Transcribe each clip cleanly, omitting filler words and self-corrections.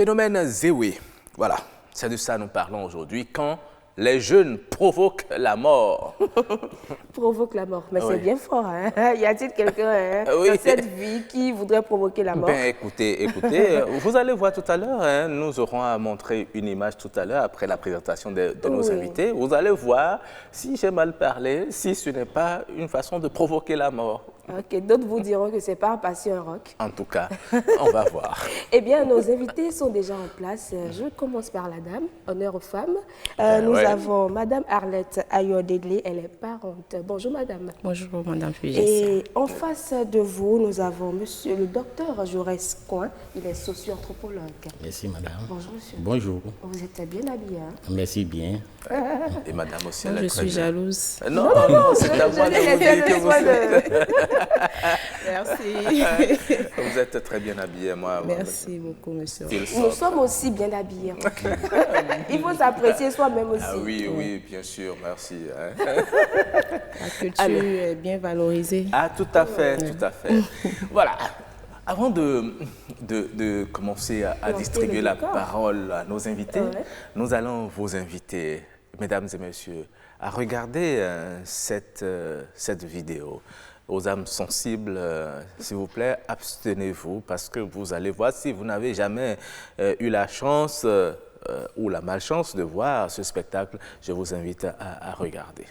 Phénomène Zéwé. Voilà, c'est de ça que nous parlons aujourd'hui. Quand les jeunes provoquent la mort. Provoque la mort, mais Oui. c'est bien fort. Hein? Y a-t-il quelqu'un Oui. dans cette vie qui voudrait provoquer la mort? Ben écoutez, vous allez voir tout à l'heure, hein, nous aurons à montrer une image tout à l'heure après la présentation de nos Oui. invités. Vous allez voir si j'ai mal parlé, si ce n'est pas une façon de provoquer la mort. Ok, d'autres vous diront que c'est par passion rock. En tout cas, on va voir. Eh bien, nos invités sont déjà en place. Je commence par la dame, honneur aux femmes. Nous ouais. avons Madame Arlette Ayodele, elle est parente. Bonjour Madame. Bonjour, Madame Fulgessia. Et en face de vous, nous avons Monsieur le docteur Jaurès Coin, il est socio-anthropologue. Merci, Madame. Bonjour Monsieur. Bonjour. Vous êtes bien habillé, hein? Merci bien. Et madame aussi, Moi, elle est je très suis bien. jalouse. Non, c'est à moi de vous dire que vous êtes très bien habillé, moi. Merci beaucoup, monsieur. Style Nous sobre. sommes aussi bien habillés. Il faut s'apprécier soi-même aussi. Ah oui, oui, bien sûr, merci. Hein. La culture est bien valorisée. Ah, tout à fait, tout à fait. Voilà. Avant de commencer à Lancer distribuer le la décor. parole à nos invités, Ouais. nous allons vous inviter, mesdames et messieurs, à regarder cette vidéo. Aux âmes sensibles, s'il vous plaît, abstenez-vous parce que vous allez voir, si vous n'avez jamais eu la chance ou la malchance de voir ce spectacle, je vous invite à regarder.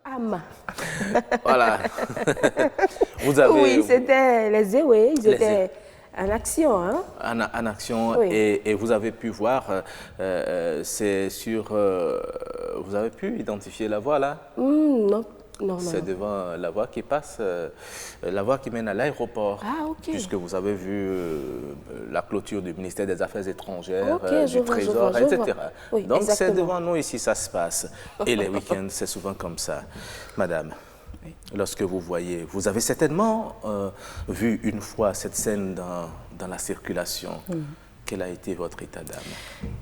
Âme. Voilà. Vous avez Oui, c'était les Zéwé, ils Les étaient en action. Hein? en action Oui. et vous avez pu voir, c'est sur... vous avez pu identifier la voie là? Non, non, C'est non. devant la voie qui passe, la voie qui mène à l'aéroport. Ah, ok. Puisque vous avez vu la clôture du ministère des Affaires étrangères, Ok, je du vois, je Trésor, vois, je etc. vois. Oui, Donc c'est exactement. devant nous ici, ça se passe. Et les week-ends, c'est souvent comme ça. Madame, lorsque vous voyez, vous avez certainement vu une fois cette scène dans la circulation. Quel a été votre état d'âme?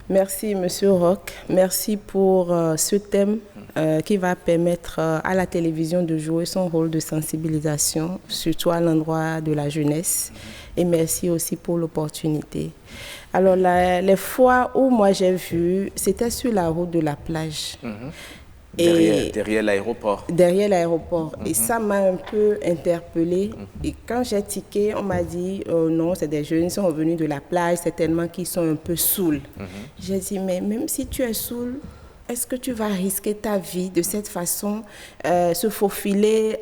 Merci, monsieur Roch. Merci pour ce thème qui va permettre à la télévision de jouer son rôle de sensibilisation, surtout à l'endroit de la jeunesse. Et merci aussi pour l'opportunité. Alors, les fois où moi j'ai vu, c'était sur la route de la plage. Derrière l'aéroport. Derrière l'aéroport. Et ça m'a un peu interpellée. Et quand j'ai tiqué, on m'a dit, non, c'est des jeunes, ils sont revenus de la plage, certainement qu'ils sont un peu saouls. J'ai dit, mais même si tu es saoul, est-ce que tu vas risquer ta vie de cette façon, se faufiler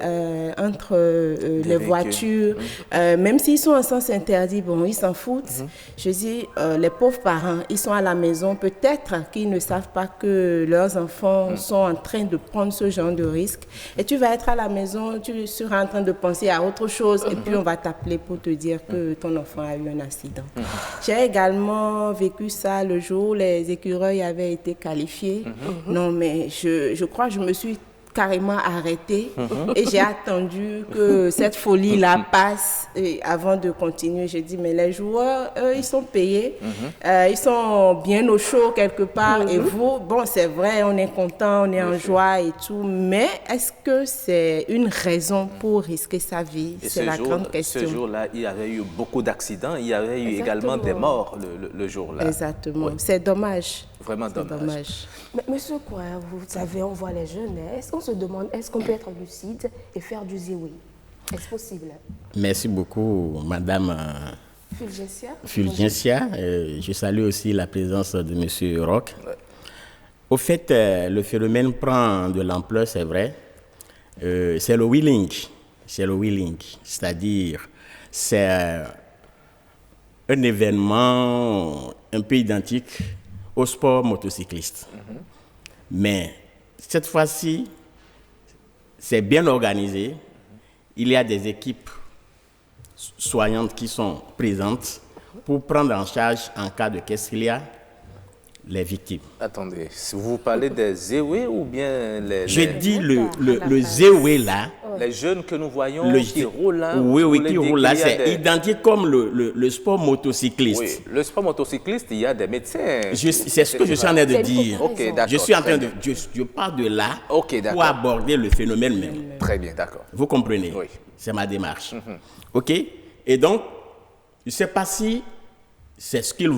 entre les véhicules. voitures, même s'ils sont en sens interdit, bon, ils s'en foutent. Je dis, les pauvres parents, ils sont à la maison, peut-être qu'ils ne savent pas que leurs enfants sont en train de prendre ce genre de risque. Et tu vas être à la maison, tu seras en train de penser à autre chose, et puis on va t'appeler pour te dire que ton enfant a eu un accident. J'ai également vécu ça le jour où les écureuils avaient été qualifiés. Non, mais je crois que je me suis carrément arrêtée et j'ai attendu que cette folie-là passe et avant de continuer. J'ai dit, mais les joueurs, eux, ils sont payés, ils sont bien au chaud quelque part et vous, bon, c'est vrai, on est content, on est en joie et tout, mais est-ce que c'est une raison pour risquer sa vie? C'est la grande question. Ce jour-là, il y avait eu beaucoup d'accidents, il y avait eu également des morts le jour-là. Exactement, Oui. c'est dommage. Vraiment C'est dommage. Mais monsieur Coin, vous savez, on voit les jeunes. Est-ce qu'on se demande, est-ce qu'on peut être lucide et faire du Zéwé? Est-ce possible? Merci beaucoup, Madame Fulgessia. Je salue aussi la présence de Monsieur Roch. Au fait, le phénomène prend de l'ampleur, c'est vrai. C'est le wheeling. C'est le wheeling. C'est-à-dire, c'est un événement un peu identique au sport motocycliste. Mais cette fois-ci, c'est bien organisé. Il y a des équipes soignantes qui sont présentes pour prendre en charge en cas de qu'est-ce qu'il y a les victimes. Attendez, si vous parlez des Zéoué ou bien Je dis le Zéoué là. Les jeunes que nous voyons qui roulent là. Oui, qui roulent là, c'est identique comme le sport motocycliste. Oui, le sport motocycliste, il y a des médecins. C'est ce que je suis en train de dire. Ok, d'accord. Je suis en train de... Je pars de là pour aborder le phénomène même. Très bien, d'accord. Vous comprenez? Oui. C'est ma démarche. OK? Et donc, je ne sais pas si c'est ce qu'ils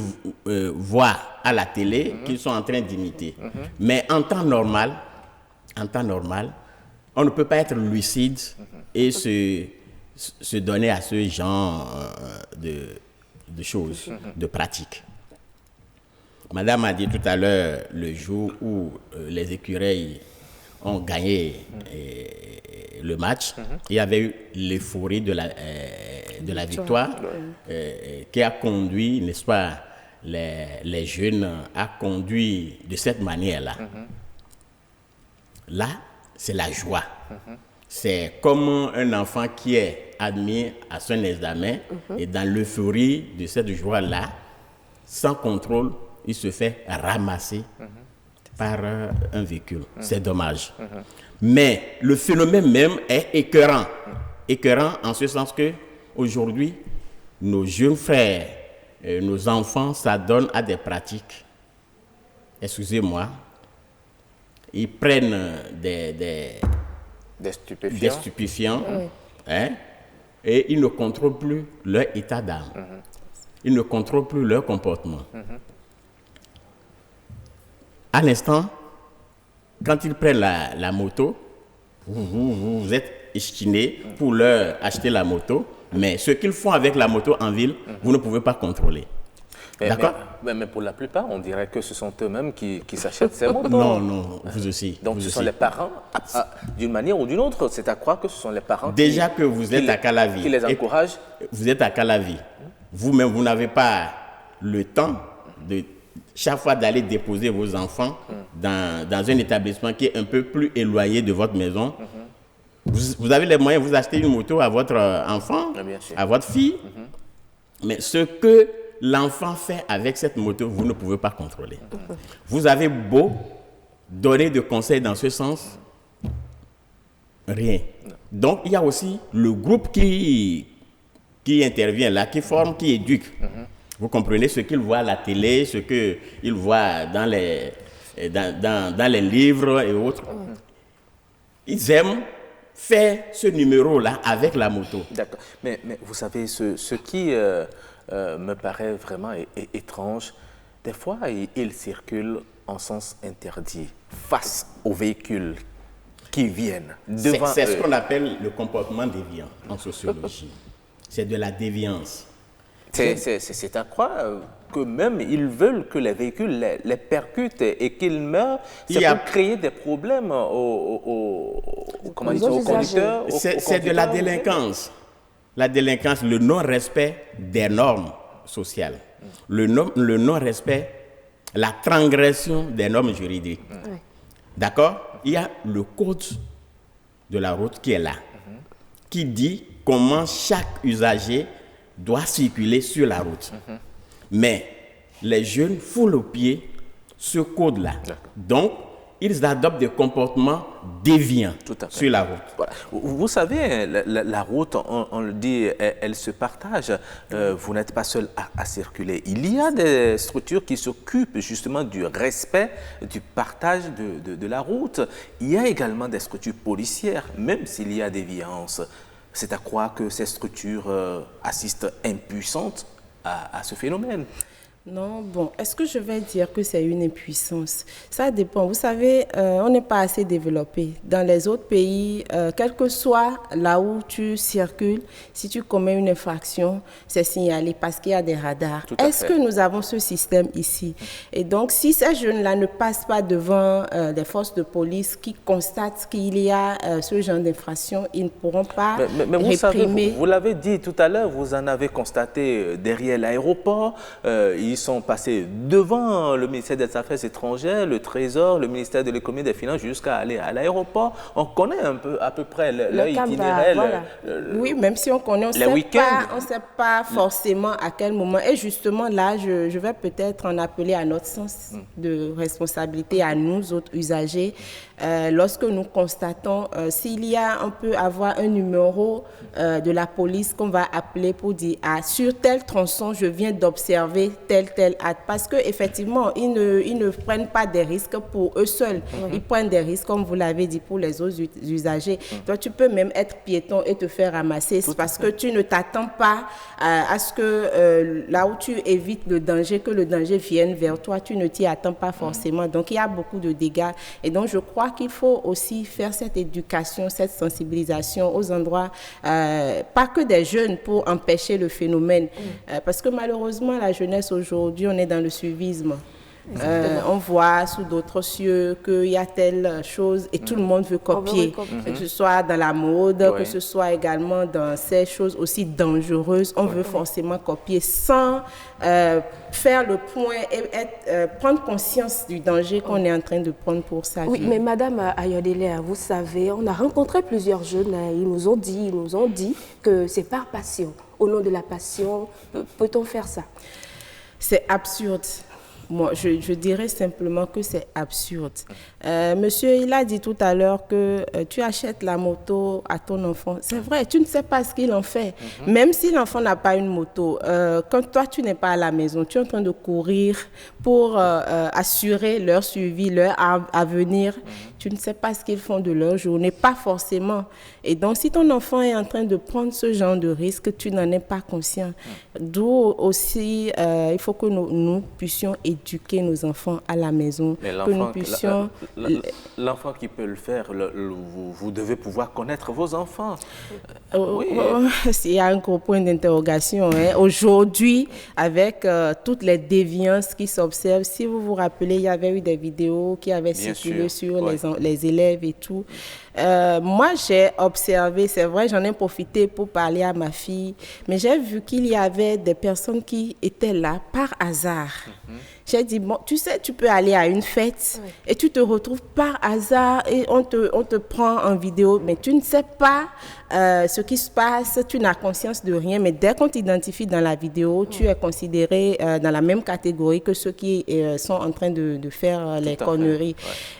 voient à la télé qu'ils sont en train d'imiter. Mais en temps normal, on ne peut pas être lucide et se donner à ce genre de choses, de pratiques. Madame a dit tout à l'heure, le jour où les écureuils ont gagné le match, il y avait eu l'euphorie de la victoire qui a conduit, n'est-ce pas, les jeunes à conduire de cette manière-là. Là, c'est la joie. C'est comme un enfant qui est admis à son examen et dans l'euphorie de cette joie-là, sans contrôle, il se fait ramasser par un véhicule. C'est dommage. Mais le phénomène même est écœurant. Écœurant en ce sens que aujourd'hui, nos jeunes frères, nos enfants s'adonnent à des pratiques. Excusez-moi. Ils prennent des stupéfiants hein, et ils ne contrôlent plus leur état d'âme. Ils ne contrôlent plus leur comportement. À l'instant, quand ils prennent la moto, vous êtes estinés pour leur acheter la moto, mais ce qu'ils font avec la moto en ville, vous ne pouvez pas contrôler. D'accord? Mais pour la plupart, on dirait que ce sont eux-mêmes qui s'achètent ces motos. Non, vous aussi. Donc vous ce aussi. sont les parents, d'une manière ou d'une autre, c'est à croire que ce sont les parents déjà que vous êtes à Calavi, qui les encouragent. Vous êtes à Calavi. Vous-même, vous n'avez pas le temps de chaque fois d'aller déposer vos enfants dans un établissement qui est un peu plus éloigné de votre maison. Vous avez les moyens, vous achetez une moto à votre enfant, à votre fille, mais ce que l'enfant fait avec cette moto, vous ne pouvez pas contrôler. Vous avez beau donner des conseils dans ce sens, rien. Donc, il y a aussi le groupe qui intervient là, qui forme, qui éduque. Vous comprenez ce qu'ils voient à la télé, ce qu'ils voient dans les livres et autres. Ils aiment faire ce numéro-là avec la moto. D'accord. Mais vous savez, ce qui me paraît vraiment étrange, des fois, ils circulent en sens interdit face aux véhicules qui viennent devant C'est ce qu'on appelle le comportement déviant en sociologie. C'est de la déviance. C'est à croire que même ils veulent que les véhicules les percutent et qu'ils meurent. C'est pour créer des problèmes aux conducteurs. C'est de la délinquance. La délinquance, le non-respect des normes sociales. Le non-respect, la transgression des normes juridiques. D'accord? Il y a le code de la route qui est là, qui dit comment chaque usager doit circuler sur la route. Mais les jeunes foulent au pied ce code-là. Donc, ils adoptent des comportements déviants sur la route. Voilà. Vous savez, la route, on le dit, elle se partage. Vous n'êtes pas seul à circuler. Il y a des structures qui s'occupent justement du respect, du partage de la route. Il y a également des structures policières, même s'il y a des violences. C'est à croire que ces structures assistent impuissantes à ce phénomène. Non, bon, est-ce que je vais dire que c'est une impuissance? Ça dépend. Vous savez, on n'est pas assez développé. Dans les autres pays, quel que soit là où tu circules, si tu commets une infraction, c'est signalé parce qu'il y a des radars. Est-ce que nous avons ce système ici? Et donc, si ces jeunes-là ne passent pas devant les forces de police qui constatent qu'il y a ce genre d'infraction, ils ne pourront pas mais vous réprimer. Savez, vous l'avez dit tout à l'heure, vous en avez constaté derrière l'aéroport. ils sont passés devant le ministère des Affaires étrangères, le Trésor, le ministère de l'Économie et des Finances, jusqu'à aller à l'aéroport. On connaît un peu, à peu près leur itinéraire. Voilà. Oui, même si on connaît, on ne sait pas forcément à quel moment. Et justement, là, je vais peut-être en appeler à notre sens de responsabilité, à nous autres usagers. Lorsque nous constatons s'il y a, on peut avoir un numéro de la police qu'on va appeler pour dire sur tel tronçon, je viens d'observer tel acte. Parce qu'effectivement, ils ne prennent pas des risques pour eux seuls. Ils prennent des risques, comme vous l'avez dit, pour les autres usagers. Toi, tu peux même être piéton et te faire ramasser. C'est parce que tu ne t'attends pas à ce que là où tu évites le danger, que le danger vienne vers toi, tu ne t'y attends pas forcément. Donc, il y a beaucoup de dégâts. Et donc, je crois qu'il faut aussi faire cette éducation, cette sensibilisation aux endroits, pas que des jeunes, pour empêcher le phénomène. Parce que malheureusement, la jeunesse aujourd'hui, on est dans le suivisme. On voit sous d'autres cieux qu'il y a telle chose et tout le monde veut copier, que ce soit dans la mode, que ce soit également dans ces choses aussi dangereuses. On veut forcément copier sans faire le point et prendre conscience du danger qu'on est en train de prendre pour sa vie. Oui, mais Madame Ayodele, vous savez, on a rencontré plusieurs jeunes, ils nous ont dit que c'est par passion. Au nom de la passion, peut-on faire ça? C'est absurde. Moi, je dirais simplement que c'est absurde. Monsieur, il a dit tout à l'heure que tu achètes la moto à ton enfant. C'est vrai, tu ne sais pas ce qu'il en fait. Même si l'enfant n'a pas une moto, quand toi, tu n'es pas à la maison, tu es en train de courir pour assurer leur suivi, leur avenir. Tu ne sais pas ce qu'ils font de leur journée, pas forcément. Et donc, si ton enfant est en train de prendre ce genre de risque, tu n'en es pas conscient. D'où aussi, il faut que nous puissions éduquer nos enfants à la maison. Mais que nous puissions... L'enfant qui peut le faire, vous devez pouvoir connaître vos enfants. Oui. Il y a un gros point d'interrogation. Aujourd'hui, avec toutes les déviances qui s'observent, si vous vous rappelez, il y avait eu des vidéos qui avaient circulé sur les élèves et tout. Moi, j'ai observé, c'est vrai, j'en ai profité pour parler à ma fille, mais j'ai vu qu'il y avait des personnes qui étaient là par hasard. J'ai dit, bon, tu sais, tu peux aller à une fête et tu te retrouves par hasard et on te prend en vidéo, mais tu ne sais pas ce qui se passe, tu n'as conscience de rien, mais dès qu'on t'identifie dans la vidéo, tu es considéré dans la même catégorie que ceux qui sont en train de faire les conneries.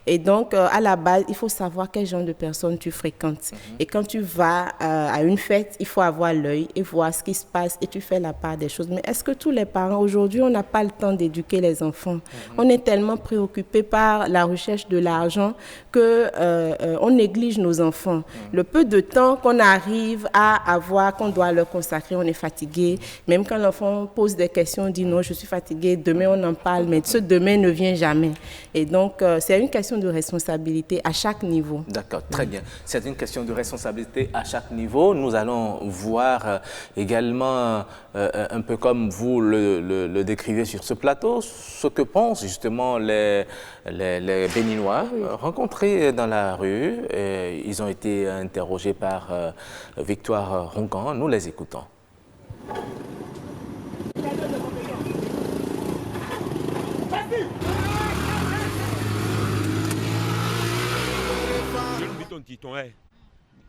Et donc, à la base, il faut savoir quel genre de personnes tu fréquentes. Et quand tu vas à une fête, il faut avoir l'œil et voir ce qui se passe et tu fais la part des choses. Mais est-ce que tous les parents, aujourd'hui, on n'a pas le temps d'éduquer les enfants? On est tellement préoccupés par la recherche de l'argent qu'on néglige nos enfants. Le peu de temps qu'on arrive à avoir, qu'on doit leur consacrer, on est fatigué. Même quand l'enfant pose des questions, on dit non, je suis fatigué, demain on en parle, mais ce demain ne vient jamais. Et donc, c'est une question de responsabilité à chaque niveau. D'accord, très bien. C'est une question de responsabilité à chaque niveau. Nous allons voir également, un peu comme vous le décrivez sur ce plateau, ce que pensent justement les Béninois rencontrés dans la rue. Ils ont été interrogés par Victoire Rongan. Nous les écoutons.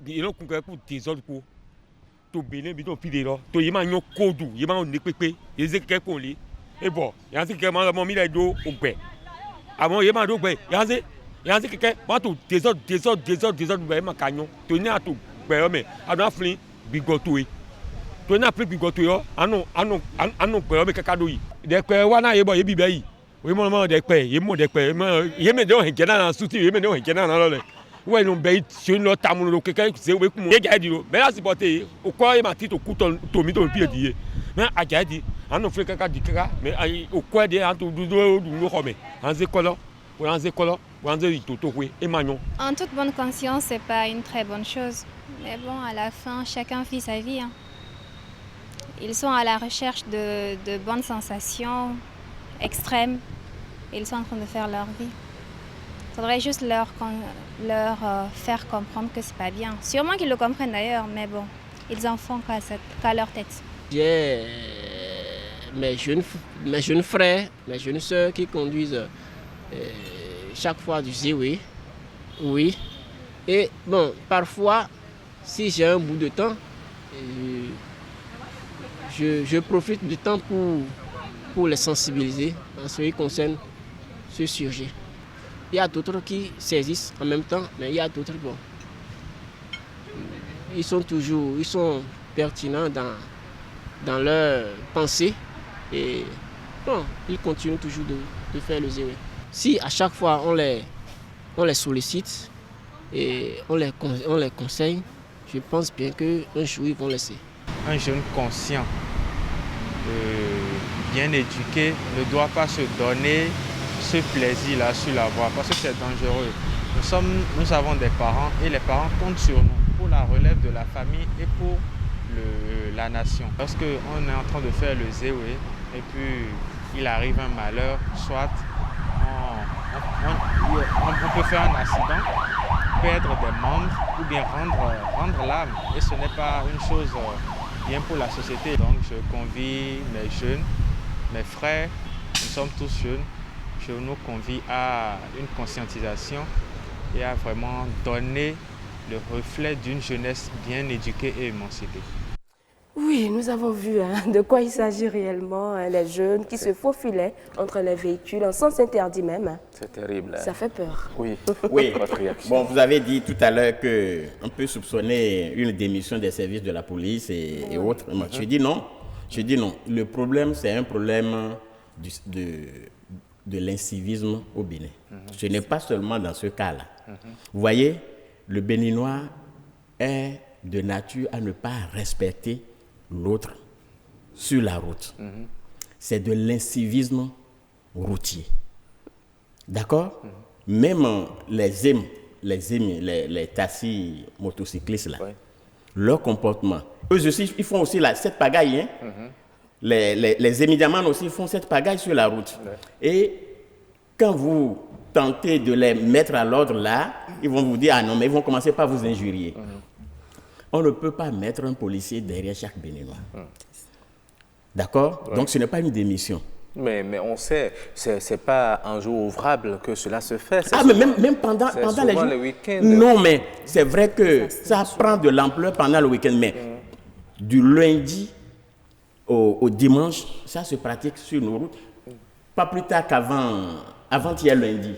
Ils ont conquéré pour des autres pour tout bénin, bidon pidé là. Tout y m'a yon kodou, y m'a on nekpekpe, y zeke konli. Et bon, y a que mon mis les dos au pé. Avant y m'a do pé, y a que moi tout des autres ma cagnon. Tu n'as tout pé mais a dans flin bigotoué. Tu n'as plus bigotoué yo, anon pé mais kakadoyi. Des pé wana y bo y bibe yi. Oui mon des pé, y mon des pé, y me do en kena na souti, y me do en kena na lo. Ouais, non, ben, sur une autre table, quelqu'un qui sait où est-ce que mais là, c'est porté. Au quoi, il m'a dit au coup, ton mythe, au pied d'hier. Mais à Gadi, on a fait quelqu'un dit, mais au quoi, il y a un tout double, en zécolo, ou en zécolo, ou en zécolo, et Magnon. En toute bonne conscience, c'est pas une très bonne chose. Mais bon, à la fin, chacun vit sa vie. Hein. Ils sont à la recherche de bonnes sensations extrêmes. Ils sont en train de faire leur vie. Il faudrait juste leur faire comprendre que c'est pas bien. Sûrement qu'ils le comprennent d'ailleurs, mais bon, ils en font qu'à leur tête. J'ai mes jeunes frères, mes jeunes soeurs qui conduisent chaque fois du Zéwé. Oui. Et bon, parfois, si j'ai un bout de temps, je profite du temps pour les sensibiliser en ce qui concerne ce sujet. Il y a d'autres qui saisissent en même temps, mais il y a d'autres, bon, ils sont pertinents dans leur pensée et bon, ils continuent toujours de faire le Zéwé. Si à chaque fois on les sollicite et on les conseille, je pense bien qu'un jour ils vont laisser. Un jeune conscient, bien éduqué, ne doit pas se donner ce plaisir-là sur la voie parce que c'est dangereux. Nous avons des parents et les parents comptent sur nous pour la relève de la famille et pour la nation. Lorsqu'on est en train de faire le Zéwé et puis il arrive un malheur, soit on peut faire un accident, perdre des membres ou bien rendre l'âme. Et ce n'est pas une chose bien pour la société. Donc je convie mes jeunes, mes frères, nous sommes tous jeunes, je nous convie à une conscientisation et à vraiment donner le reflet d'une jeunesse bien éduquée et émancipée. Oui, nous avons vu de quoi il s'agit réellement, les jeunes qui se faufilaient entre les véhicules en sens interdit même. C'est terrible. Ça fait peur. Oui. Oui. Bon, vous avez dit tout à l'heure qu'on peut soupçonner une démission des services de la police et autres. Moi, je dis non. Le problème, c'est un problème de l'incivisme au Bénin. Ce n'est pas seulement dans ce cas-là. Vous voyez, le Béninois est de nature à ne pas respecter l'autre sur la route. C'est de l'incivisme routier. D'accord? Même les taxis motocyclistes, là, leur comportement. Eux aussi, ils font aussi cette pagaille. Hein? Les émidiamans aussi font cette pagaille sur la route. Et quand vous tentez de les mettre à l'ordre là, ils vont vous dire, ah non, mais ils vont commencer par vous injurier. On ne peut pas mettre un policier derrière chaque Béninois. D'accord? Donc ce n'est pas une démission. Mais on sait, c'est pas un jour ouvrable que cela se fait. Ah, mais même pendant les jours. Le week-end. Non, mais c'est vrai que ça prend de l'ampleur pendant le week-end. Mais du lundi au dimanche, ça se pratique sur nos routes. Pas plus tard qu'avant-hier lundi.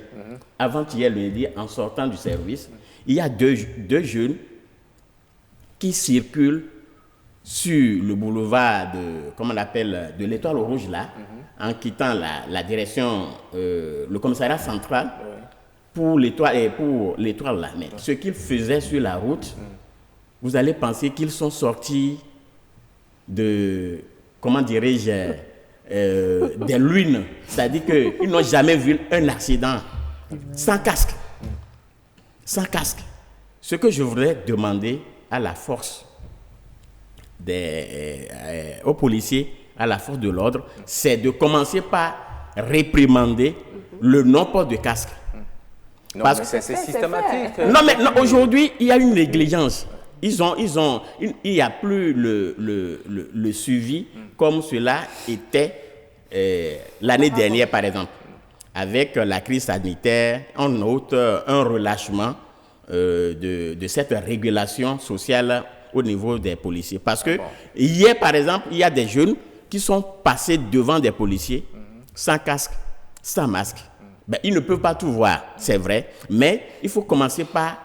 Avant-hier lundi, en sortant du service, il y a deux jeunes qui circulent sur le boulevard de l'Étoile Rouge là, en quittant la direction, le commissariat central pour l'Étoile là. Mais ce qu'ils faisaient sur la route, vous allez penser qu'ils sont sortis de, comment dirais-je, des lunes. C'est-à-dire qu'ils n'ont jamais vu un accident sans casque. Sans casque. Ce que je voudrais demander à la force, aux policiers, à la force de l'ordre, c'est de commencer par réprimander le non-port de casque. Non, parce que c'est systématique. Non, mais aujourd'hui, il y a une négligence. Il n'y a plus le suivi comme cela était l'année dernière, par exemple. Avec la crise sanitaire, on note un relâchement de cette régulation sociale au niveau des policiers. Parce que hier, par exemple, il y a des jeunes qui sont passés devant des policiers sans casque, sans masque. Ben, ils ne peuvent pas tout voir, c'est vrai, mais il faut commencer par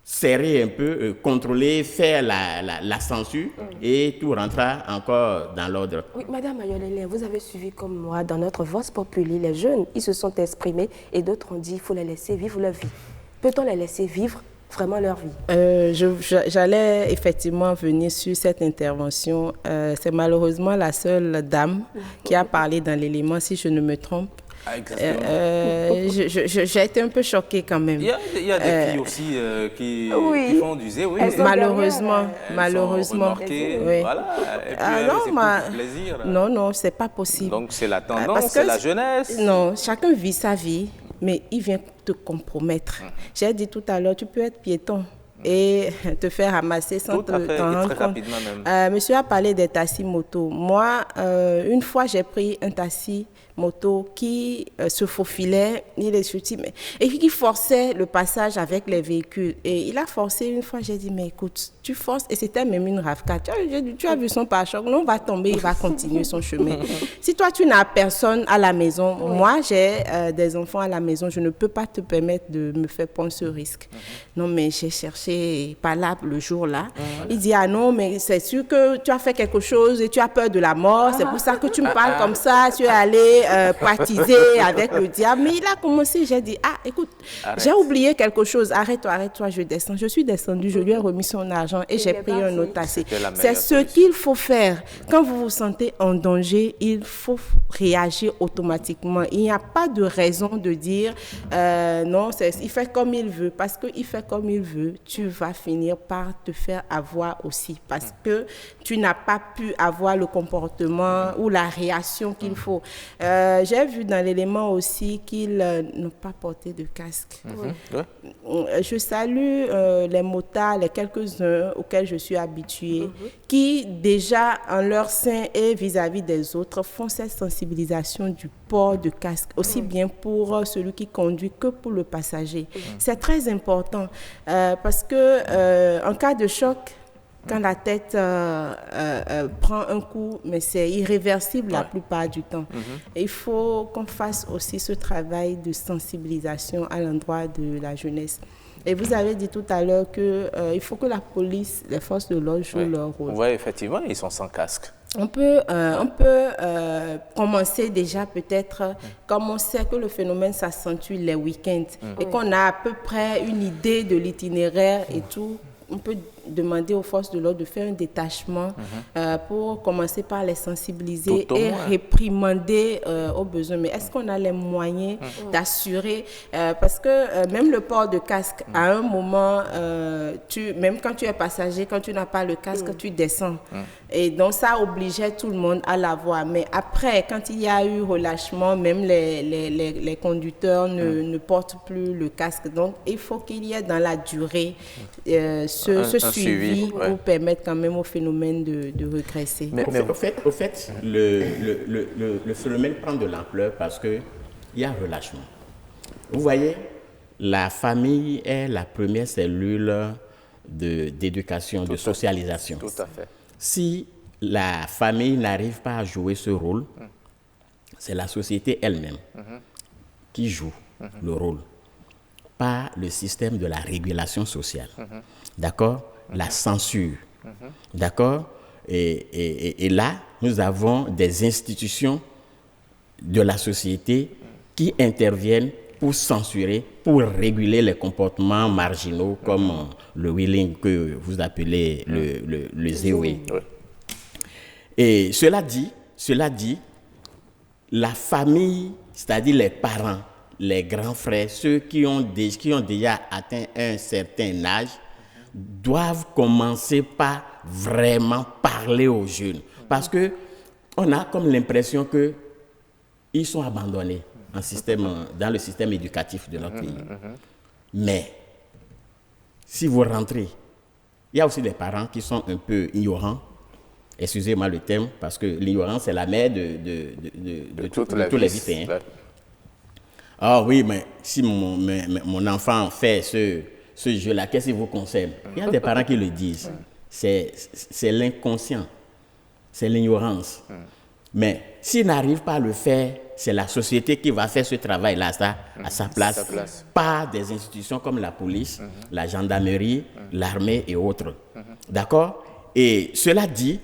serrer un peu, contrôler, faire la censure et tout rentrera encore dans l'ordre. Oui, Madame Ayolele, vous avez suivi comme moi dans notre Vox Populi, les jeunes, ils se sont exprimés et d'autres ont dit qu'il faut les laisser vivre leur vie. Peut-on les laisser vivre vraiment leur vie? J'allais effectivement venir sur cette intervention. C'est malheureusement la seule dame qui a parlé dans l'élément, si je ne me trompe. J'ai été un peu choquée quand même. Il y a des filles aussi qui font du Zéwé. Malheureusement. Oui. Voilà. Et puis, c'est plaisir. Non, c'est pas possible. Donc c'est la tendance, c'est la jeunesse. Non, chacun vit sa vie, mais il vient te compromettre. J'ai dit tout à l'heure, tu peux être piéton, et te faire ramasser sans Tout à fait, t'en et rendre très compte. rapidement même. Monsieur a parlé des taxis moto. Moi, une fois, j'ai pris un taxi moto qui se faufilait, et qui forçait le passage avec les véhicules. Et il a forcé une fois, j'ai dit, mais écoute, tu forces, et c'était même une RAV4. Tu as vu son pare-choc, non, on va tomber, il va continuer son chemin. Si toi, tu n'as personne à la maison, moi, j'ai des enfants à la maison, je ne peux pas te permettre de me faire prendre ce risque. Non, mais j'ai cherché par là le jour-là. Il dit, ah non, mais c'est sûr que tu as fait quelque chose et tu as peur de la mort, c'est pour ça que tu me parles comme ça, tu es allé pratiser avec le diable. Mais il a commencé, j'ai dit, ah, écoute, j'ai oublié quelque chose, arrête-toi, je descends. Je suis descendue, je lui ai remis son argent et j'ai pris un autre taxi. C'est ce qu'il faut faire. Quand vous vous sentez en danger, il faut réagir automatiquement. Il n'y a pas de raison de dire, non, il fait comme il veut. Parce qu'il fait comme il veut, tu vas finir par te faire avoir aussi. Parce que tu n'as pas pu avoir le comportement ou la réaction qu'il faut. J'ai vu dans l'élément aussi qu'ils n'ont pas porté de casque. Je salue les motards, les quelques-uns auxquels je suis habituée, qui déjà en leur sein et vis-à-vis des autres font cette sensibilisation du port de casque, aussi bien pour celui qui conduit que pour le passager. C'est très important parce que en cas de choc, quand la tête prend un coup, mais c'est irréversible la plupart du temps. Et il faut qu'on fasse aussi ce travail de sensibilisation à l'endroit de la jeunesse. Et vous avez dit tout à l'heure qu'il faut que la police, les forces de l'ordre jouent leur rôle. Oui, effectivement, ils sont sans casque. On peut commencer déjà peut-être, comme on sait que le phénomène s'accentue les week-ends et qu'on a à peu près une idée de l'itinéraire et tout, on peut demander aux forces de l'ordre de faire un détachement pour commencer par les sensibiliser et réprimander aux besoins. Mais est-ce qu'on a les moyens d'assurer parce que même le port de casque, à un moment, même quand tu es passager, quand tu n'as pas le casque, tu descends. Et donc, ça obligeait tout le monde à l'avoir. Mais après, quand il y a eu relâchement, même les conducteurs ne portent plus le casque. Donc, il faut qu'il y ait dans la durée ce suivi pour permettre quand même au phénomène de regresser. Mais au fait, le phénomène prend de l'ampleur parce qu'il y a relâchement. Vous voyez, la famille est la première cellule d'éducation, de socialisation. Tout à fait. Si la famille n'arrive pas à jouer ce rôle, c'est la société elle-même qui joue le rôle, pas le système de la régulation sociale. D'accord? La censure. D'accord? Et là, nous avons des institutions de la société qui interviennent pour censurer, pour réguler les comportements marginaux comme le wheeling que vous appelez le zéoé. Et cela dit, la famille, c'est-à-dire les parents, les grands frères, ceux qui ont déjà atteint un certain âge, doivent commencer par vraiment parler aux jeunes. Parce qu'on a comme l'impression qu'ils sont abandonnés dans le système éducatif de notre pays. Mais si vous rentrez, il y a aussi des parents qui sont un peu ignorants. Excusez-moi le terme, parce que l'ignorance est la mère de tous les vices. Ah oui, mais si mon enfant fait ce jeu-là, qu'est-ce qui vous concerne? Il y a des parents qui le disent. C'est l'inconscient, c'est l'ignorance. Mais s'il n'arrive pas à le faire, c'est la société qui va faire ce travail-là à sa place, par des institutions comme la police, la gendarmerie, l'armée et autres. D'accord? Et cela dit,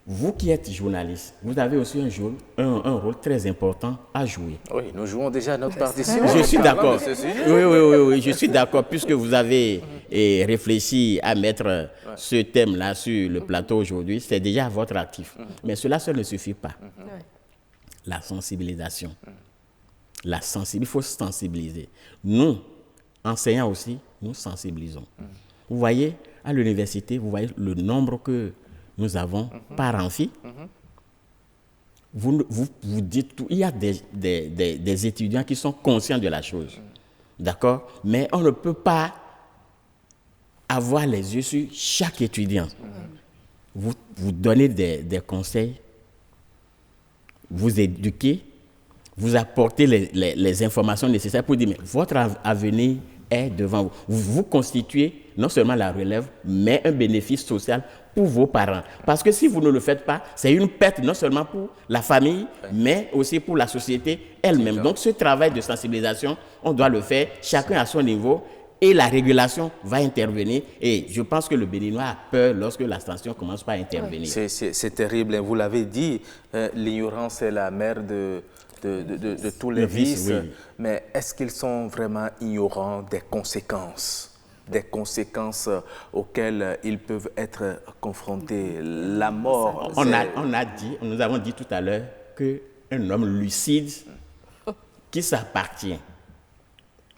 vous qui êtes journaliste, vous avez aussi un rôle très important à jouer. Oui, nous jouons déjà notre partition. Je suis d'accord. Oui, je suis d'accord, puisque vous avez réfléchi à mettre ce thème-là sur le plateau aujourd'hui, c'est déjà votre actif. Mais cela seul ne suffit pas. La sensibilisation. Il faut sensibiliser. Nous, enseignants aussi, nous sensibilisons. Vous voyez, à l'université, vous voyez le nombre que nous avons par amphi. Vous dites tout. Il y a des étudiants qui sont conscients de la chose. D'accord? Mais on ne peut pas avoir les yeux sur chaque étudiant. Vous donnez des conseils, vous éduquez, vous apportez les informations nécessaires pour dire mais votre avenir est devant vous. Vous constituez non seulement la relève, mais un bénéfice social pour vos parents. Parce que si vous ne le faites pas, c'est une perte non seulement pour la famille, mais aussi pour la société elle-même. Donc ce travail de sensibilisation, on doit le faire chacun à son niveau. Et la régulation va intervenir. Et je pense que le Béninois a peur lorsque la sanction commence par intervenir. C'est terrible. Vous l'avez dit, l'ignorance est la mère de tous les vices. Oui. Mais est-ce qu'ils sont vraiment ignorants des conséquences auxquelles ils peuvent être confrontés? La mort. Nous avons dit tout à l'heure qu'un homme lucide qui s'appartient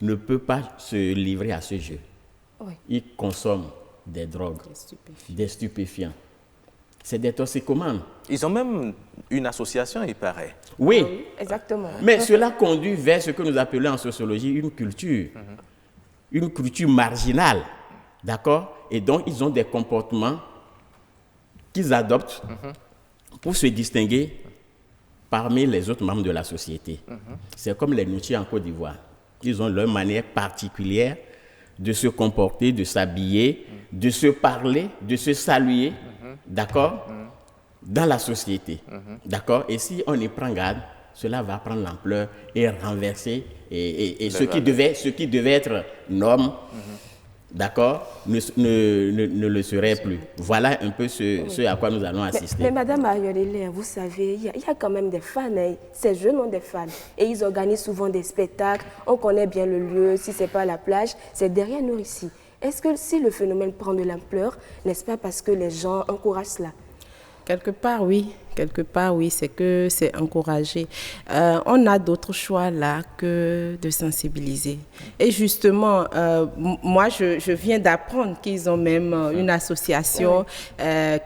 ne peut pas se livrer à ce jeu. Oui. Il consomme des drogues, des stupéfiants. C'est des toxicomanes. Ils ont même une association, il paraît. Oui, exactement. Mais cela conduit vers ce que nous appelons en sociologie une culture marginale. D'accord? Et donc, ils ont des comportements qu'ils adoptent pour se distinguer parmi les autres membres de la société. C'est comme les Noutiers en Côte d'Ivoire. Ils ont leur manière particulière de se comporter, de s'habiller, de se parler, de se saluer, d'accord, dans la société, d'accord. Et si on y prend garde, cela va prendre l'ampleur et renverser et ce qui devait être norme, d'accord, ne le serait plus. Voilà un peu ce à quoi nous allons assister. Mais Madame Ayodele, vous savez, il y a quand même des fans. Ces jeunes ont des fans. Et ils organisent souvent des spectacles. On connaît bien le lieu. Si ce n'est pas la plage, c'est derrière nous ici. Est-ce que si le phénomène prend de l'ampleur, n'est-ce pas parce que les gens encouragent cela? Quelque part, oui, c'est que c'est encouragé. On a d'autres choix là que de sensibiliser. Et justement, moi, je viens d'apprendre qu'ils ont même une association,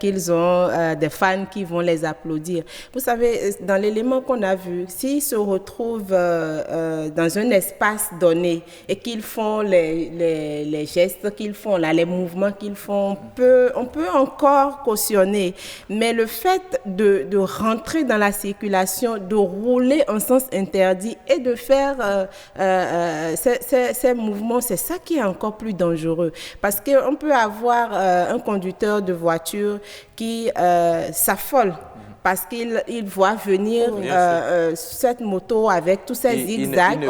qu'ils ont des fans qui vont les applaudir. Vous savez, dans l'élément qu'on a vu, s'ils se retrouvent dans un espace donné et qu'ils font les gestes qu'ils font, là, les mouvements qu'ils font, on peut encore cautionner. Mais le fait de rentrer dans la circulation, de rouler en sens interdit et de faire ces mouvements, c'est ça qui est encore plus dangereux. Parce qu'on peut avoir un conducteur de voiture qui s'affole parce qu'il voit venir cette moto avec tous ces zigzags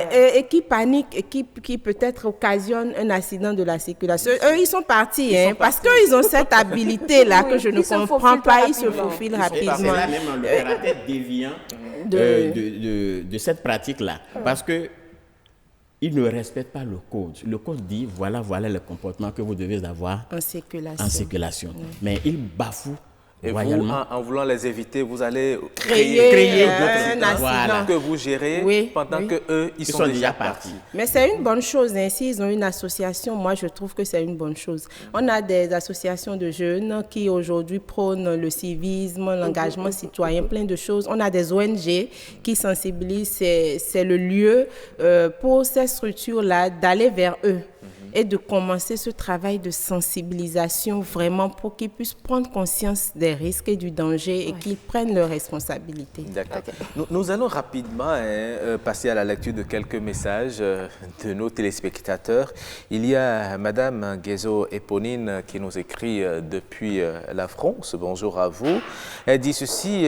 et qui panique et qui peut-être occasionne un accident de la circulation. Eux, ils sont partis, parce qu'ils ont cette habilité-là que je ne comprends pas, ils se faufilent rapidement. C'est là même le caractère déviant de cette pratique-là. Parce que ils ne respectent pas le code. Le code dit, voilà le comportement que vous devez avoir en circulation. Mais ils bafouent. Et vous, en voulant les éviter, vous allez créer d'autres accidents que vous gérez pendant qu'eux, ils sont déjà partis. Mais c'est une bonne chose. S'ils ont une association, moi, je trouve que c'est une bonne chose. On a des associations de jeunes qui, aujourd'hui, prônent le civisme, l'engagement citoyen, plein de choses. On a des ONG qui sensibilisent. C'est le lieu pour ces structures-là d'aller vers eux et de commencer ce travail de sensibilisation vraiment pour qu'ils puissent prendre conscience des risques et du danger et qu'ils prennent leurs responsabilités. D'accord. Okay. Nous allons rapidement passer à la lecture de quelques messages de nos téléspectateurs. Il y a Madame Guézo Eponine qui nous écrit depuis la France. Bonjour à vous. Elle dit ceci,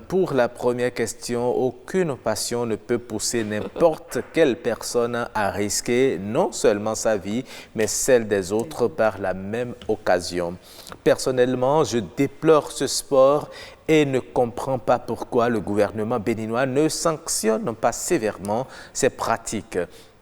pour la première question, aucune passion ne peut pousser n'importe quelle personne à risquer non seulement sa vie, mais celle des autres par la même occasion. Personnellement, je déplore ce sport et ne comprends pas pourquoi le gouvernement béninois ne sanctionne pas sévèrement ces pratiques.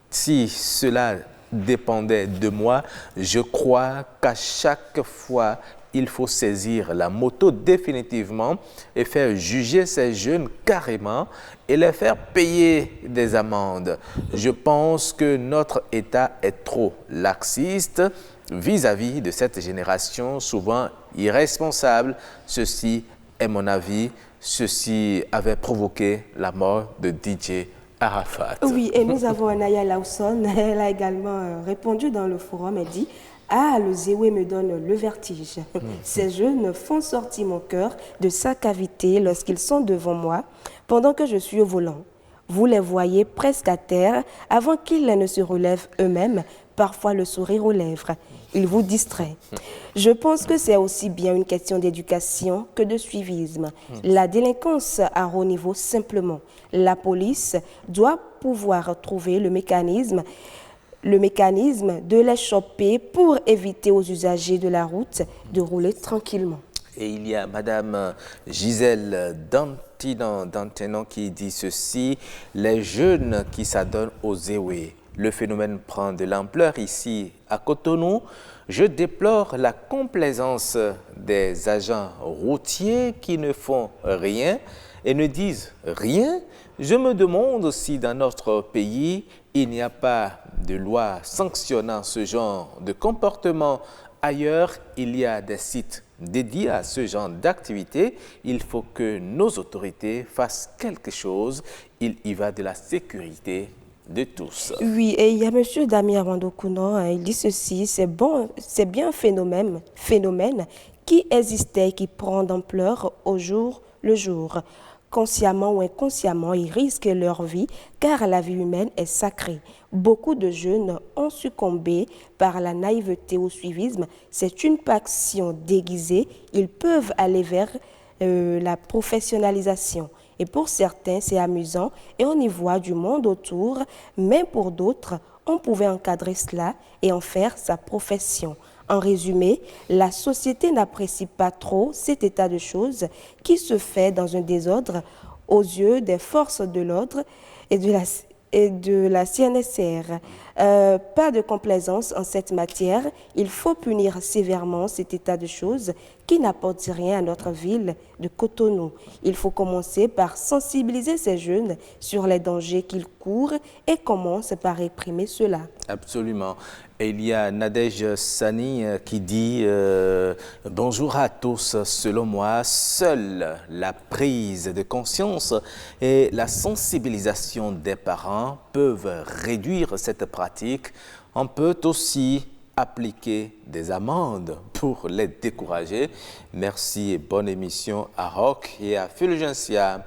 Si cela dépendait de moi, je crois qu'à chaque fois, il faut saisir la moto définitivement et faire juger ces jeunes carrément et les faire payer des amendes. Je pense que notre État est trop laxiste vis-à-vis de cette génération souvent irresponsable. Ceci est mon avis. Ceci avait provoqué la mort de DJ Arafat. Oui, et nous avons Naya Lawson. Elle a également répondu dans le forum. Elle dit: ah, le zéoué me donne le vertige. Ces jeunes font sortir mon cœur de sa cavité lorsqu'ils sont devant moi, pendant que je suis au volant. Vous les voyez presque à terre avant qu'ils ne se relèvent eux-mêmes, parfois le sourire aux lèvres. Ils vous distraient. Je pense que c'est aussi bien une question d'éducation que de suivisme. La délinquance à haut niveau, simplement. La police doit pouvoir trouver le mécanisme de les choper pour éviter aux usagers de la route de rouler tranquillement. Et il y a Madame Gisèle Dantenon qui dit ceci: les jeunes qui s'adonnent aux zéoués. Le phénomène prend de l'ampleur ici à Cotonou. Je déplore la complaisance des agents routiers qui ne font rien et ne disent rien. Je me demande si dans notre pays, il n'y a pas de loi sanctionnant ce genre de comportement. Ailleurs, il y a des sites dédiés à ce genre d'activité. Il faut que nos autorités fassent quelque chose. Il y va de la sécurité de tous. Oui, et il y a M. Damien Rwandokouno, il dit ceci: c'est bien un phénomène qui existait et qui prend d'ampleur au jour le jour. Consciemment ou inconsciemment, ils risquent leur vie car la vie humaine est sacrée. Beaucoup de jeunes ont succombé par la naïveté au suivisme. C'est une passion déguisée. Ils peuvent aller vers la professionnalisation. Et pour certains, c'est amusant et on y voit du monde autour, mais pour d'autres, on pouvait encadrer cela et en faire sa profession. En résumé, la société n'apprécie pas trop cet état de choses qui se fait dans un désordre aux yeux des forces de l'ordre et de la CNSR. Pas de complaisance en cette matière. Il faut punir sévèrement cet état de choses qui n'apporte rien à notre ville de Cotonou. Il faut commencer par sensibiliser ces jeunes sur les dangers qu'ils courent et commence par réprimer cela. Absolument. Et il y a Nadège Sani qui dit bonjour à tous. Selon moi, seule la prise de conscience et la sensibilisation des parents peuvent réduire cette pratique. On peut aussi appliquer des amendes pour les décourager. Merci et bonne émission à Rock et à Fulgencia.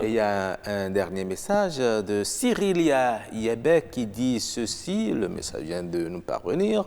Et il y a un dernier message de Cyrilia Yebek qui dit ceci, le message vient de nous parvenir.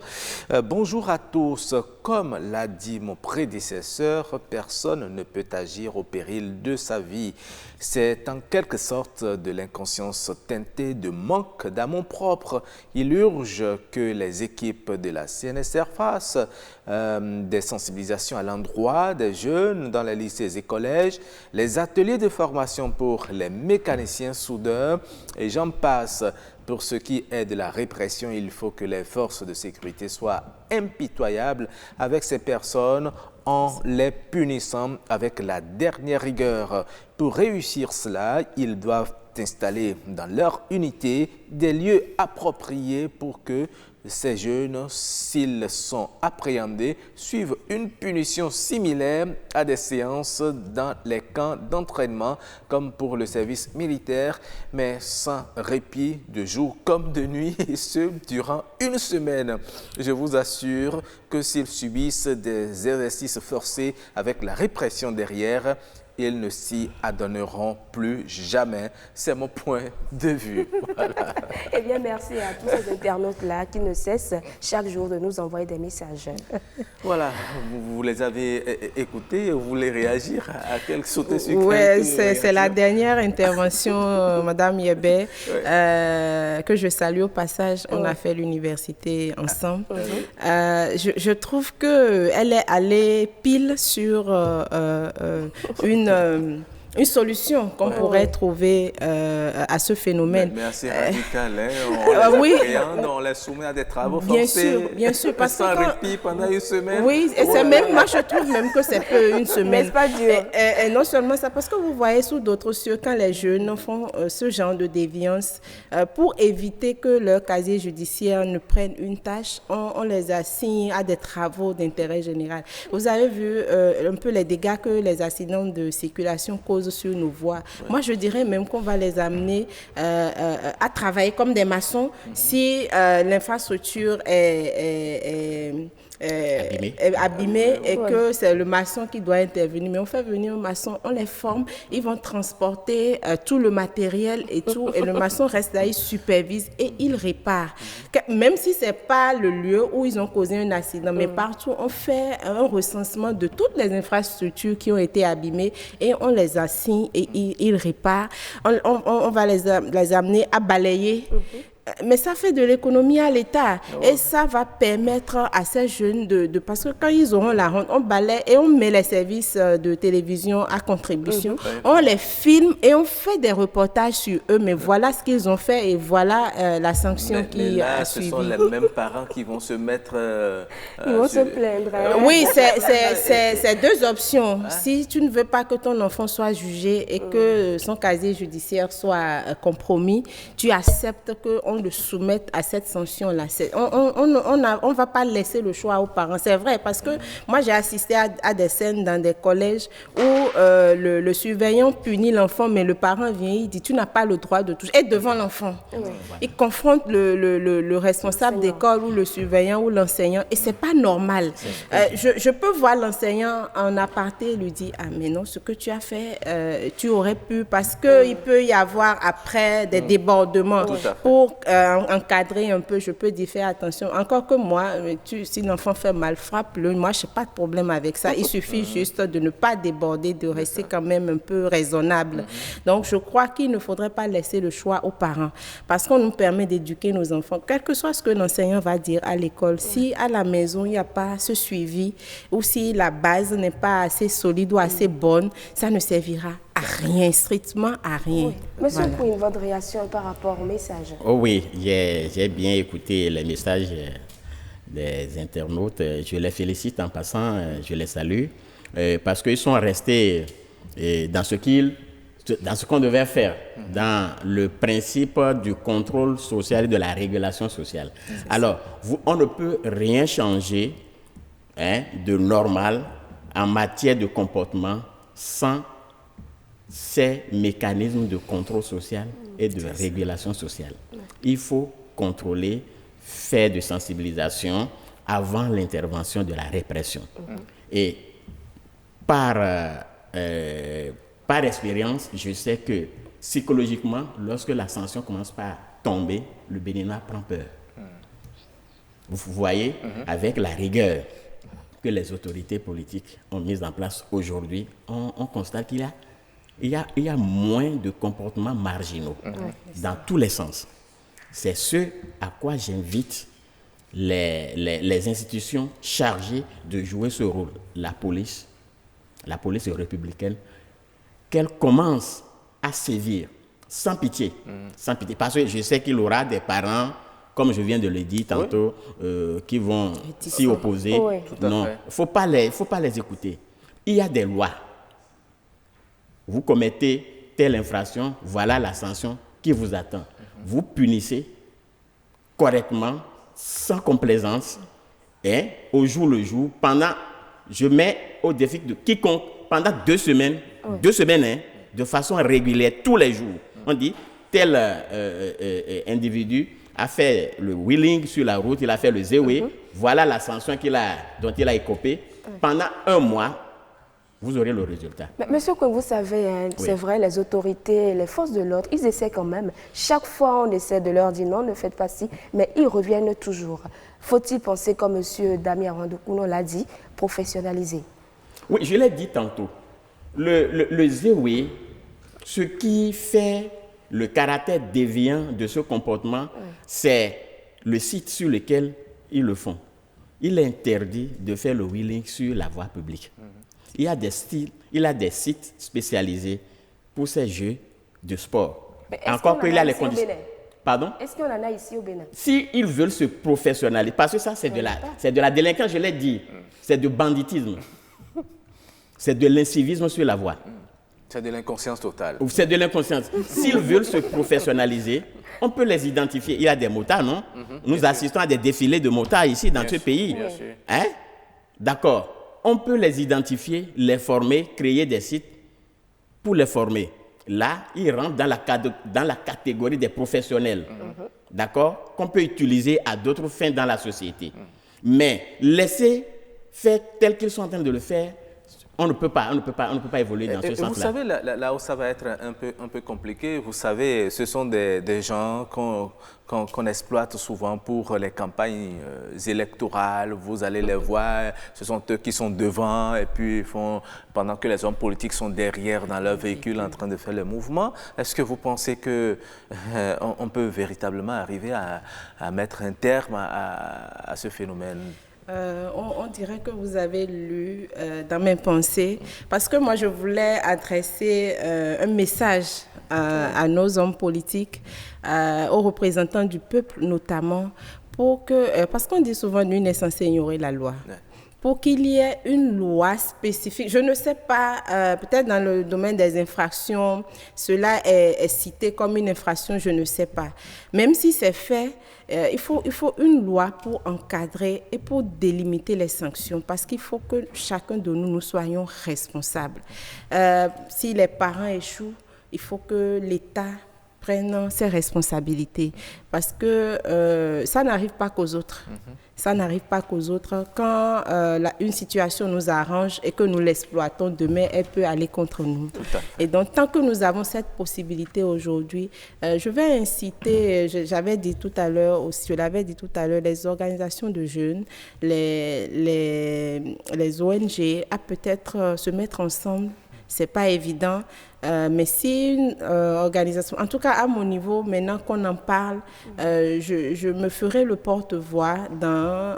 Bonjour à tous, comme l'a dit mon prédécesseur, personne ne peut agir au péril de sa vie. C'est en quelque sorte de l'inconscience teintée de manque d'amour propre. Il urge que les équipes de la CNSR fassent des sensibilisations à l'endroit des jeunes dans les lycées et collèges, les ateliers de formation pour les mécaniciens soudeurs et j'en passe. Pour ce qui est de la répression, il faut que les forces de sécurité soient impitoyables avec ces personnes en les punissant avec la dernière rigueur. Pour réussir cela, ils doivent installer dans leur unité des lieux appropriés pour que ces jeunes, s'ils sont appréhendés, suivent une punition similaire à des séances dans les camps d'entraînement, comme pour le service militaire, mais sans répit de jour comme de nuit, et ce, durant une semaine. Je vous assure que s'ils subissent des exercices forcés avec la répression derrière, ils ne s'y adonneront plus jamais. C'est mon point de vue. Voilà. Eh bien, merci à tous ces internautes-là qui ne cessent chaque jour de nous envoyer des messages. Voilà, vous les avez écoutés, vous voulez réagir à quel sauté sucré? Oui, c'est la dernière intervention, Madame Yebé, que je salue au passage. On a fait l'université ensemble. Je trouve qu'elle est allée pile sur une solution qu'on pourrait trouver à ce phénomène. Mais assez radical, hein? On les soumet à des travaux forcés. Bien sûr, parce sans répit pendant une semaine. Oui, et c'est même, moi je trouve même que c'est peu une semaine. C'est pas dur. Et non seulement ça, parce que vous voyez sous d'autres cieux, quand les jeunes font ce genre de déviance, pour éviter que leur casier judiciaire ne prenne une tâche, on les assigne à des travaux d'intérêt général. Vous avez vu un peu les dégâts que les accidents de circulation causent posent sur nos voies. Moi, je dirais même qu'on va les amener à travailler comme des maçons si l'infrastructure est abîmé et que c'est le maçon qui doit intervenir. Mais on fait venir un maçon, on les forme, ils vont transporter tout le matériel et tout, et le maçon reste là, il supervise et il répare. Même si c'est pas le lieu où ils ont causé un accident, mais partout on fait un recensement de toutes les infrastructures qui ont été abîmées et on les assigne et ils réparent. On va les amener à balayer. Mais ça fait de l'économie à l'État et ça va permettre à ces jeunes parce que quand ils auront la honte, on balaye et on met les services de télévision à contribution, on les filme et on fait des reportages sur eux, mais voilà ce qu'ils ont fait et voilà la sanction qui a suivi. Ce sont les mêmes parents qui vont se mettre... ils vont se plaindre. Oui, c'est deux options. Si tu ne veux pas que ton enfant soit jugé et que son casier judiciaire soit compromis, tu acceptes qu'on le soumette à cette sanction-là. On ne va pas laisser le choix aux parents. C'est vrai, parce que moi, j'ai assisté à des scènes dans des collèges où le surveillant punit l'enfant, mais le parent vient, il dit, tu n'as pas le droit de toucher. Et devant l'enfant. Il confronte le responsable d'école ou le surveillant ou l'enseignant, et c'est pas normal. Je peux voir l'enseignant en aparté lui dire, ah mais non, ce que tu as fait, tu aurais pu, parce qu'il peut y avoir après des débordements. Pour encadrer un peu, je peux dire, faire attention. Encore que moi, si l'enfant fait mal, frappe-le. Moi, je n'ai pas de problème avec ça. Il suffit juste de ne pas déborder, de rester quand même un peu raisonnable. Donc, je crois qu'il ne faudrait pas laisser le choix aux parents, parce qu'on nous permet d'éduquer nos enfants, quel que soit ce que l'enseignant va dire à l'école. Si à la maison, il n'y a pas ce suivi, ou si la base n'est pas assez solide ou assez bonne, ça ne servira à rien, strictement à rien. Monsieur Queen, votre réaction par rapport au message? Oh oui, j'ai bien écouté les messages des internautes. Je les félicite en passant, je les salue, parce qu'ils sont restés dans ce qu'on devait faire, dans le principe du contrôle social et de la régulation sociale. Alors, on ne peut rien changer de normal en matière de comportement sans ces mécanismes de contrôle social et de régulation sociale. Il faut contrôler, faire de sensibilisation avant l'intervention de la répression. Et par expérience, je sais que psychologiquement, lorsque la sanction commence par tomber, le Béninois prend peur. Vous voyez, avec la rigueur que les autorités politiques ont mise en place aujourd'hui, on constate qu'il y a moins de comportements marginaux dans tous les sens. C'est ce à quoi j'invite les institutions chargées de jouer ce rôle. La police républicaine, qu'elle commence à sévir sans pitié. Sans pitié. Parce que je sais qu'il y aura des parents, comme je viens de le dire tantôt, qui vont s'y opposer. Non, il ne faut pas les écouter. Il y a des lois. Vous commettez telle infraction, voilà la sanction qui vous attend. Vous punissez correctement, sans complaisance, et au jour le jour, je mets au défi de quiconque, pendant 2 semaines, de façon régulière, tous les jours. On dit, tel individu a fait le wheeling sur la route, il a fait le zéwé, voilà la sanction dont il a écopé. Pendant 1 mois, vous aurez le résultat. Mais monsieur, comme vous savez, c'est vrai, les autorités, les forces de l'ordre, ils essaient quand même. Chaque fois, on essaie de leur dire non, ne faites pas ci, mais ils reviennent toujours. Faut-il penser, comme monsieur Damien Randokouno l'a dit, professionnaliser? Oui, je l'ai dit tantôt. Le zéwé, ce qui fait le caractère déviant de ce comportement, c'est le site sur lequel ils le font. Il est interdit de faire le wheeling sur la voie publique. Il y a des sites spécialisés pour ces jeux de sport. Encore qu'il y a les conditions. Pardon? Est-ce qu'on en a ici au Bénin? S'ils veulent se professionnaliser, parce que ça, c'est de la délinquance, je l'ai dit. C'est du banditisme. C'est de l'incivisme sur la voie. C'est de l'inconscience totale. C'est de l'inconscience. S'ils veulent se professionnaliser, on peut les identifier. Il y a des motards, non? Nous assistons à des défilés de motards ici, dans ce pays. Bien sûr. Hein? D'accord. On peut les identifier, les former, créer des sites pour les former. Là, ils rentrent dans la catégorie des professionnels, d'accord, qu'on peut utiliser à d'autres fins dans la société. Mais laisser faire tel qu'ils sont en train de le faire, on ne peut pas évoluer dans ce sens-là. Vous savez, là où ça va être un peu compliqué, vous savez, ce sont des gens qu'on exploite souvent pour les campagnes électorales. Vous allez les voir, ce sont eux qui sont devant et puis pendant que les hommes politiques sont derrière dans leur véhicule en train de faire le mouvement. Est-ce que vous pensez qu'on peut véritablement arriver à mettre un terme à ce phénomène? On dirait que vous avez lu dans mes pensées, parce que moi je voulais adresser un message à nos hommes politiques, aux représentants du peuple notamment, parce qu'on dit souvent nul n'est censé ignorer la loi. Pour qu'il y ait une loi spécifique, je ne sais pas, peut-être dans le domaine des infractions, cela est cité comme une infraction, je ne sais pas. Même si c'est fait, il faut une loi pour encadrer et pour délimiter les sanctions, parce qu'il faut que chacun de nous soyons responsables. Si les parents échouent, il faut que l'État prenne ses responsabilités, parce que ça n'arrive pas qu'aux autres. Ça n'arrive pas qu'aux autres. Quand une situation nous arrange et que nous l'exploitons, demain, elle peut aller contre nous. Et donc, tant que nous avons cette possibilité aujourd'hui, je vais inciter, je l'avais dit tout à l'heure, les organisations de jeunes, les ONG, à peut-être se mettre ensemble. Ce n'est pas évident, mais si une organisation, en tout cas à mon niveau, maintenant qu'on en parle, je me ferai le porte-voix dans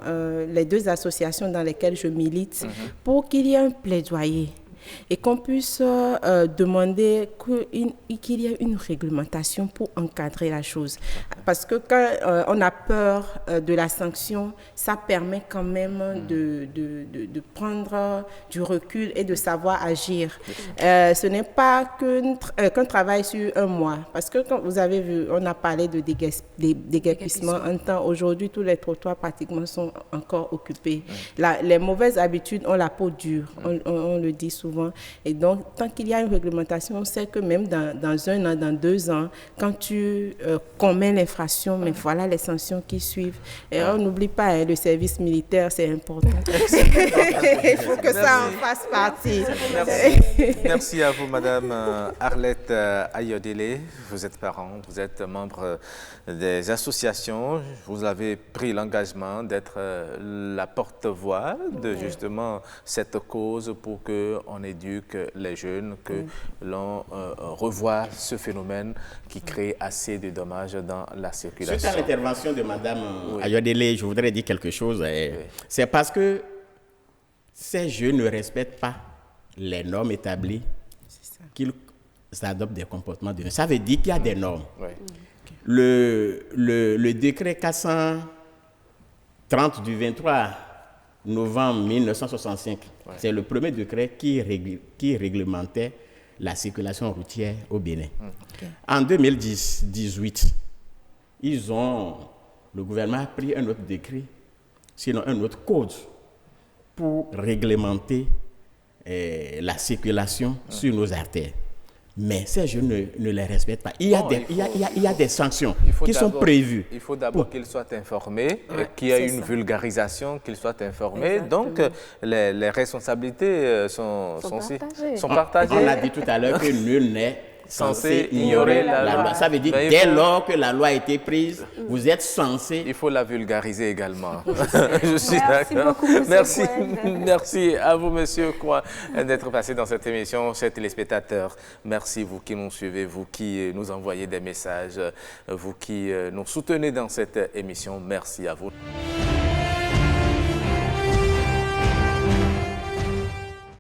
les deux associations dans lesquelles je milite pour qu'il y ait un plaidoyer et qu'on puisse demander qu'il y ait une réglementation pour encadrer la chose. Parce que quand on a peur de la sanction, ça permet quand même de prendre du recul et de savoir agir. Ce n'est pas qu'un travail sur un mois. Parce que quand vous avez vu, on a parlé de déguerpissement un temps. Aujourd'hui, tous les trottoirs pratiquement sont encore occupés. Les mauvaises habitudes ont la peau dure, on le dit souvent. Et donc, tant qu'il y a une réglementation, on sait que même dans 1 an, dans 2 ans, quand tu commets l'infraction, mais voilà les sanctions qui suivent. Et on n'oublie pas, le service militaire, c'est important. Il faut que ça en fasse partie. Merci à vous, Madame Arlette Ayodele. Vous êtes parent, vous êtes membre des associations. Vous avez pris l'engagement d'être la porte-voix de justement cette cause pour qu'on éduque les jeunes, que l'on revoie ce phénomène qui crée assez de dommages dans la circulation. Suite à l'intervention de Mme Ayodele, je voudrais dire quelque chose. C'est parce que ces jeunes ne respectent pas les normes établies qu'ils adoptent des comportements de... Ça veut dire qu'il y a des normes. Le décret 430 du 23 novembre 1965, c'est le premier décret qui réglementait la circulation routière au Bénin. En 2018, le gouvernement a pris un autre décret, sinon un autre code, pour réglementer la circulation sur nos artères. Mais ces jeunes ne les respectent pas. Il y a des sanctions qui sont prévues. Il faut d'abord qu'ils soient informés, qu'il y ait une vulgarisation, qu'ils soient informés. Exactement. Donc, les responsabilités sont partagées. On a dit tout à l'heure que nul n'est censé ignorer la loi. Ça veut dire que dès lors que la loi a été prise, vous êtes censé... Il faut la vulgariser également. Je suis d'accord. Merci. Merci à vous, Monsieur Kouan, d'être passé dans cette émission, chers téléspectateurs. Merci, vous qui nous suivez, vous qui nous envoyez des messages, vous qui nous soutenez dans cette émission. Merci à vous.